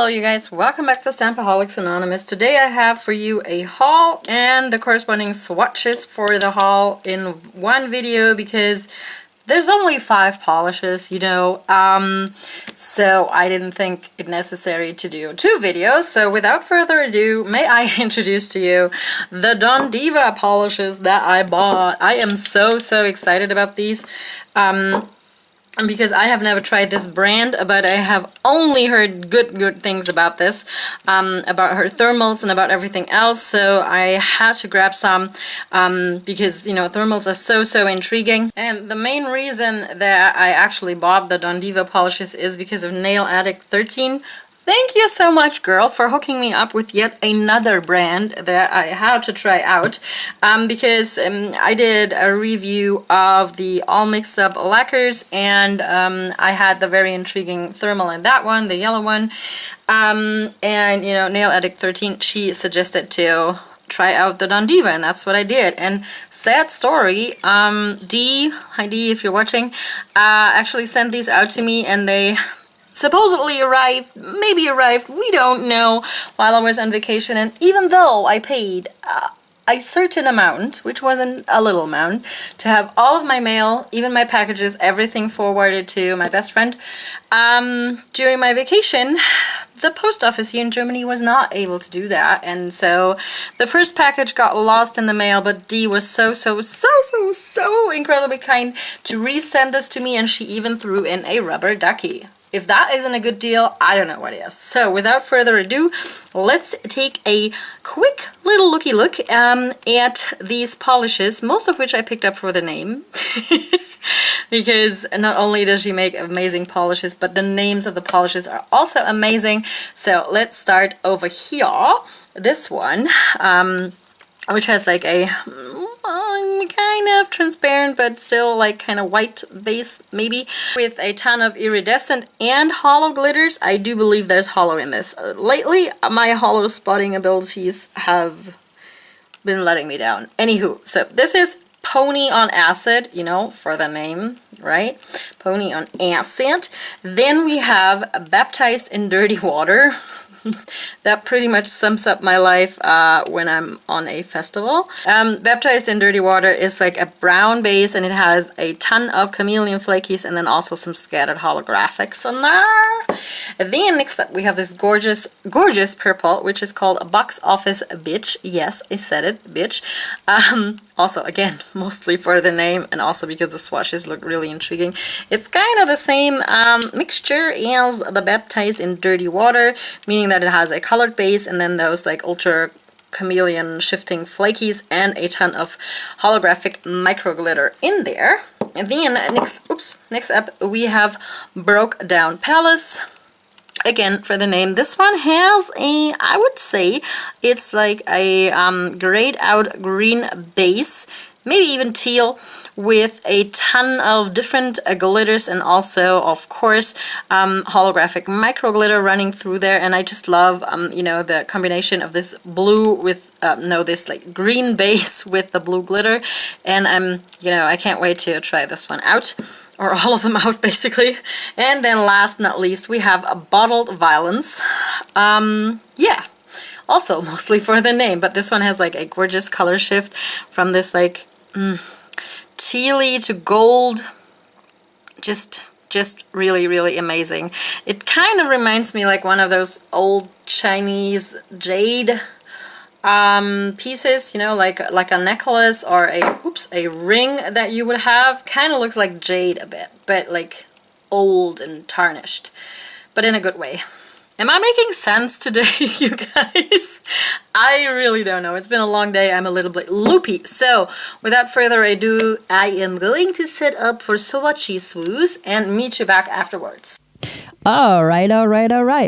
Hello you guys, welcome back to Stampaholics Anonymous. Today I have for you a haul and the corresponding swatches for the haul in one video because there's only 5 polishes, you know, so I didn't think it necessary to do 2 videos. So without further ado, may I introduce to you the Don Deeva polishes that I bought. I am so excited about these. Because I have never tried this brand, but I have only heard good things about this, about her thermals and about everything else, so I had to grab some, because, you know, thermals are so intriguing. And the main reason that I actually bought the Don Deeva polishes is because of Nail Addict 13. Thank you so much, girl, for hooking me up with yet another brand that I had to try out, because I did a review of the all mixed up lacquers, and I had the very intriguing thermal in that one, the yellow one, and you know, Nail Addict 13, she suggested to try out the Don Deeva, and that's what I did. And sad story, Dee, hi Dee if you're watching, actually sent these out to me, and they supposedly arrived, maybe arrived, we don't know, while I was on vacation. And even though I paid a certain amount, which wasn't a little amount, to have all of my mail, even my packages, everything forwarded to my best friend, during my vacation, the post office here in Germany was not able to do that, and so the first package got lost in the mail, but Dee was so incredibly kind to resend this to me, and she even threw in a rubber ducky. If that isn't a good deal, I don't know what is. So without further ado, let's take a quick little looky look at these polishes, most of which I picked up for the name. Because not only does she make amazing polishes, but the names of the polishes are also amazing. So let's start over here. This one, which has like a kind of transparent but still like kind of white base, maybe, with a ton of iridescent and hollow glitters. I do believe there's hollow in this. Lately my hollow spotting abilities have been letting me down. Anywho, so this is Pony on Acid, you know, for the name, right? Pony on Acid. Then we have Baptized in Dirty Water. That pretty much sums up my life when I'm on a festival. Baptized in Dirty Water is like a brown base, and it has a ton of chameleon flakies and then also some scattered holographics on there. Then next up we have this gorgeous purple, which is called Box Office Bitch. Yes, I said it, bitch. Also, again, mostly for the name and also because the swatches look really intriguing. It's kind of the same mixture as the Baptized in Dirty Water, meaning that it has a colored base and then those like ultra chameleon shifting flakies and a ton of holographic micro glitter in there. And then next up we have Broke Down Palace. Again, for the name, this one has a, I would say, it's like a grayed out green base, maybe even teal, with a ton of different glitters and also, of course, holographic micro glitter running through there. And I just love, you know, the combination of this blue with, this like green base with the blue glitter. And you know, I can't wait to try this one out. Or all of them out, basically. And then last not least, we have a Bottled Violence. Yeah, also mostly for the name, but this one has like a gorgeous color shift from this like tealy to gold. Just really amazing. It kind of reminds me like one of those old Chinese jade pieces, you know, like a necklace or a ring that you would have. Kind of looks like jade a bit, but like old and tarnished, but in a good way. Am I making sense today, you guys? I really don't know. It's been a long day. I'm a little bit loopy. So without further ado, I am going to set up for swatches and meet you back afterwards. All right.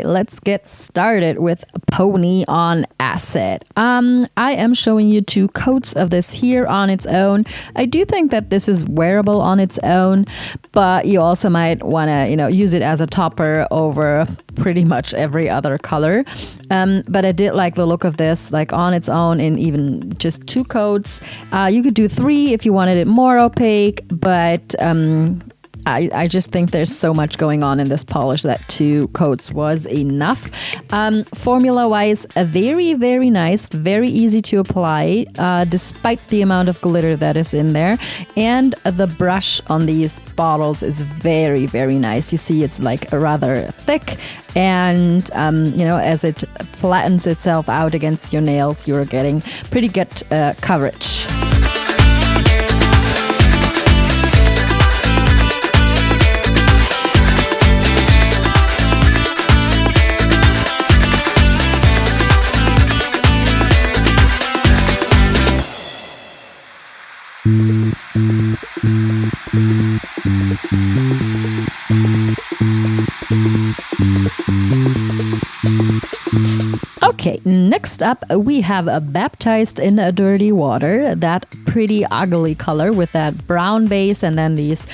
Let's get started with Pony on Acid. I am showing you 2 coats of this here on its own. I do think that this is wearable on its own, but you also might want to, you know, use it as a topper over pretty much every other color. But I did like the look of this, like on its own in even just 2 coats. You could do 3 if you wanted it more opaque, but I just think there's so much going on in this polish that 2 coats was enough. Formula-wise, very, very nice, very easy to apply, despite the amount of glitter that is in there. And the brush on these bottles is very, very nice. You see it's like rather thick, and as it flattens itself out against your nails, you're getting pretty good coverage. Okay, next up we have a Baptized in a Dirty Water, that pretty ugly color with that brown base and then these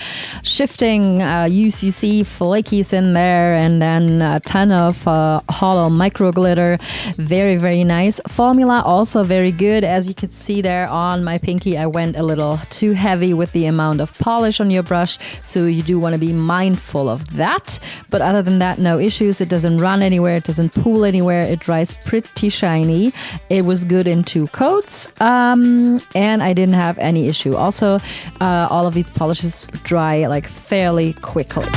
shifting UCC flakies in there, and then a ton of hollow micro glitter. Very, very nice. Formula also very good. As you can see there on my pinky, I went a little too heavy with the amount of polish on your brush, so you do want to be mindful of that. But other than that, no issues. It doesn't run anywhere, it doesn't pool anywhere, it dries pretty shiny. It was good in 2 coats, and I didn't have any issue. Also, all of these polishes dry like fairly quickly.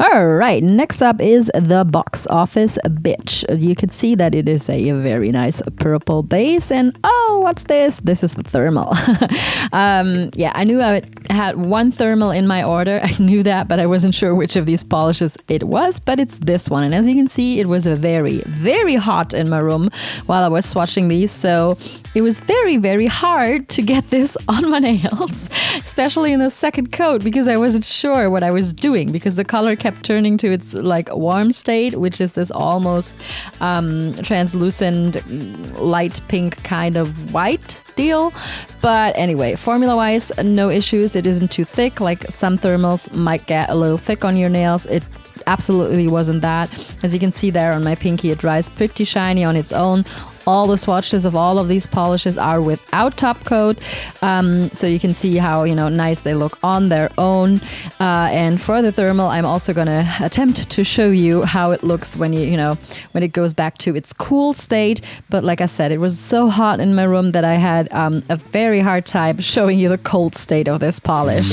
All right, next up is the Box Office Bitch. You can see that it is a very nice purple base, and oh, what's this? This is the thermal. Yeah, I knew I had 1 thermal in my order. I knew that, but I wasn't sure which of these polishes it was, but it's this one. And as you can see, it was very, very hot in my room while I was swatching these, so it was very, very hard to get this on my nails, especially in the second coat, because I wasn't sure what I was doing, because the color kept turning to its like warm state, which is this almost translucent light pink kind of white deal. But anyway, formula wise, no issues. It isn't too thick. Like some thermals might get a little thick on your nails. It absolutely wasn't that. As you can see there on my pinky, it dries pretty shiny on its own. All the swatches of all of these polishes are without top coat, so you can see how nice they look on their own. And for the thermal, I'm also gonna attempt to show you how it looks when when it goes back to its cool state. But like I said, it was so hot in my room that I had a very hard time showing you the cold state of this polish.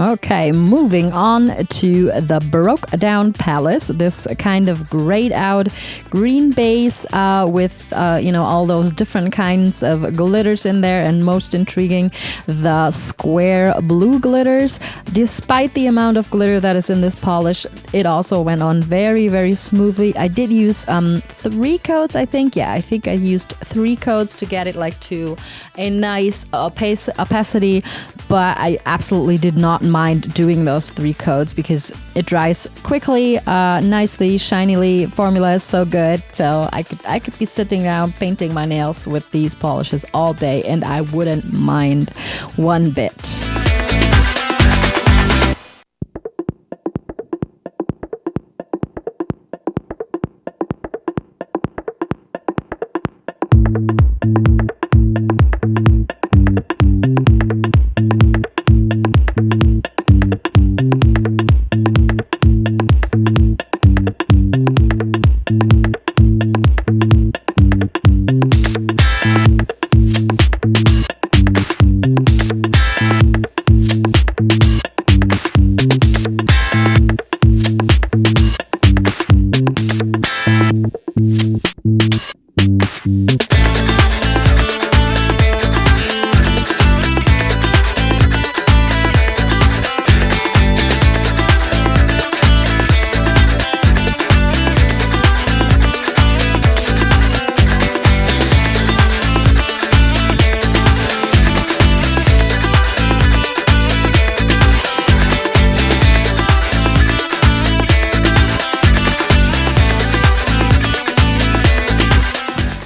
Okay, moving on to the Broke Down Palace. This kind of grayed out green base with all those different kinds of glitters in there, and most intriguing, the square blue glitters. Despite the amount of glitter that is in this polish, it also went on very, very smoothly. I did use 3 coats, I think. Yeah, I think I used 3 coats to get it like to a nice opacity, but I absolutely did not mind doing those 3 coats because it dries quickly, nicely, shinily. Formula is so good, so I could be sitting down painting my nails with these polishes all day, and I wouldn't mind one bit.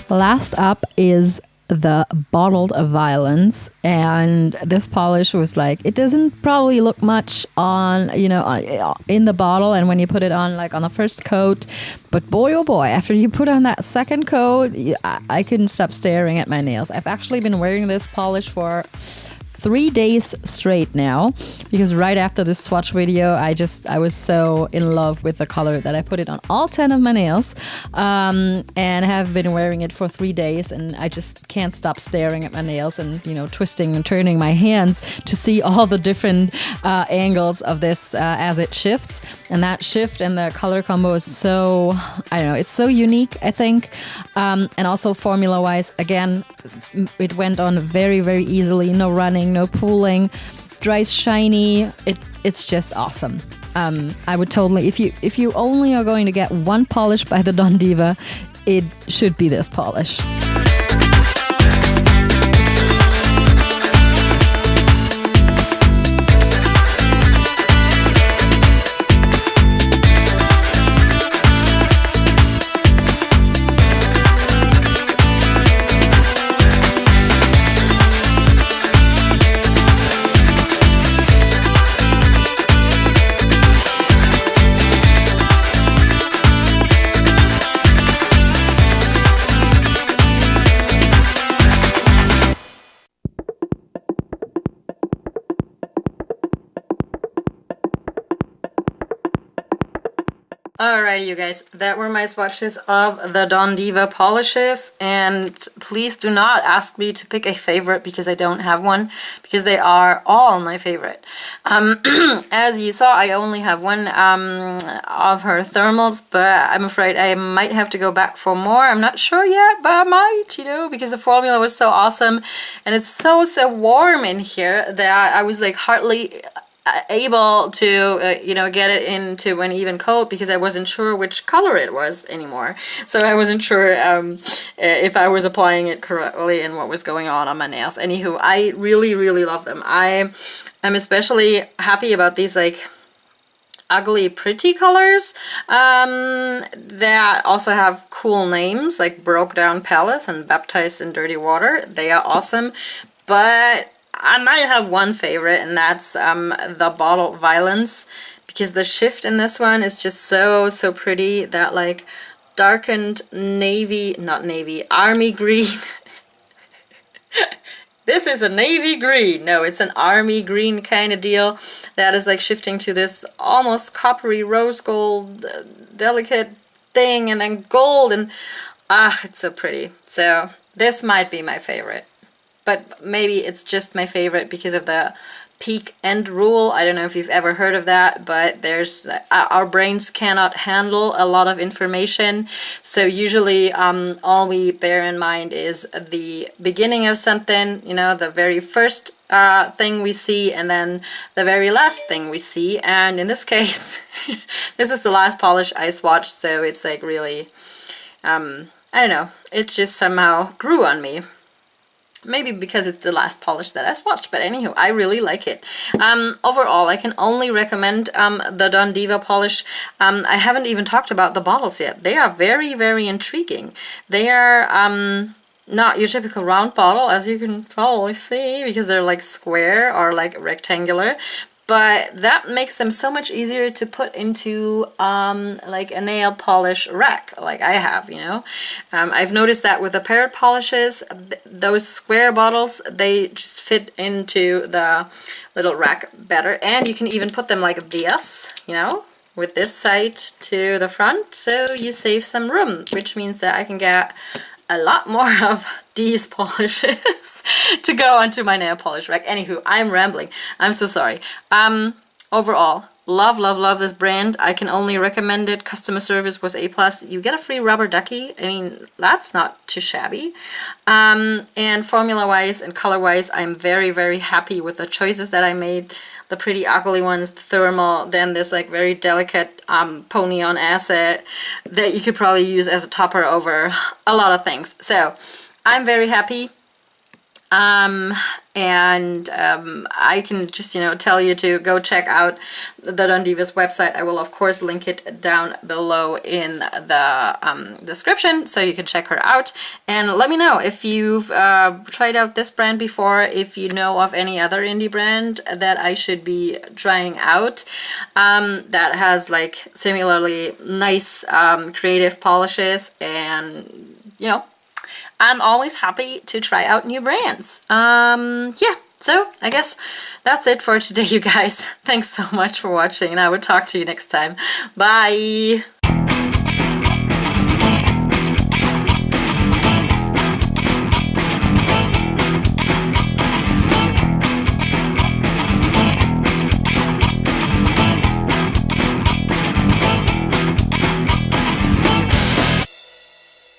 Last up is the Bottled Violence, and this polish was like, it doesn't probably look much on, you know, in the bottle and when you put it on like on the first coat, but boy oh boy, after you put on that second coat, I couldn't stop staring at my nails. I've actually been wearing this polish for 3 days straight now, because right after this swatch video I was so in love with the color that I put it on all 10 of my nails, and have been wearing it for 3 days, and I just can't stop staring at my nails and, you know, twisting and turning my hands to see all the different angles of this as it shifts. And that shift and the color combo is so, I don't know, it's so unique, I think. And also formula wise, again, it went on very, very easily. No running, no pooling, dries shiny. It's just awesome. I would totally, if you only are going to get one polish by the Don Deeva, it should be this polish. Alrighty, you guys, that were my swatches of the Don Deeva polishes, and please do not ask me to pick a favorite because I don't have one, because they are all my favorite. As you saw, I only have one of her thermals, but I'm afraid I might have to go back for more. I'm not sure yet, but I might, you know, because the formula was so awesome, and it's so warm in here that I was like hardly able to you know, get it into an even coat because I wasn't sure which color it was anymore. So I wasn't sure if I was applying it correctly and what was going on my nails. Anywho, I really love them. I am especially happy about these like ugly pretty colors that also have cool names like Broke Down Palace and Baptized in Dirty Water. They are awesome, but I might have one favorite, and that's the Bottled Violence, because the shift in this one is just so pretty. That like darkened navy, not navy, army green. This is a navy green. No, it's an army green kind of deal that is like shifting to this almost coppery rose gold delicate thing, and then gold, and it's so pretty. So this might be my favorite. But maybe it's just my favorite because of the peak end rule. I don't know if you've ever heard of that, but there's our brains cannot handle a lot of information. So usually all we bear in mind is the beginning of something, you know, the very first thing we see, and then the very last thing we see. And in this case, this is the last polish I swatched, so it's like really, I don't know, it just somehow grew on me. Maybe because it's the last polish that I swatched, but anywho, I really like it. Overall, I can only recommend the Don Deeva polish. I haven't even talked about the bottles yet. They are very intriguing. They are not your typical round bottle, as you can probably see, because they're like square or like rectangular. But that makes them so much easier to put into like a nail polish rack like I have, you know. I've noticed that with the parrot polishes, those square bottles, they just fit into the little rack better. And you can even put them like this, you know, with this side to the front, so you save some room, which means that I can get a lot more of these polishes to go onto my nail polish rack. Anywho, I'm rambling. I'm so sorry. Overall, love this brand. I can only recommend it. Customer service was A+. You get a free rubber ducky. I mean, that's not too shabby. And formula-wise and color-wise, I'm very happy with the choices that I made. The pretty ugly ones, the thermal, then this like very delicate pony on acid that you could probably use as a topper over a lot of things. So I'm very happy. I can just, tell you to go check out the Don Deeva's website. I will, of course, link it down below in the description so you can check her out. And let me know if you've tried out this brand before, if you know of any other indie brand that I should be trying out that has like similarly nice creative polishes, and I'm always happy to try out new brands. Yeah, so I guess that's it for today, you guys. Thanks so much for watching, and I will talk to you next time. Bye!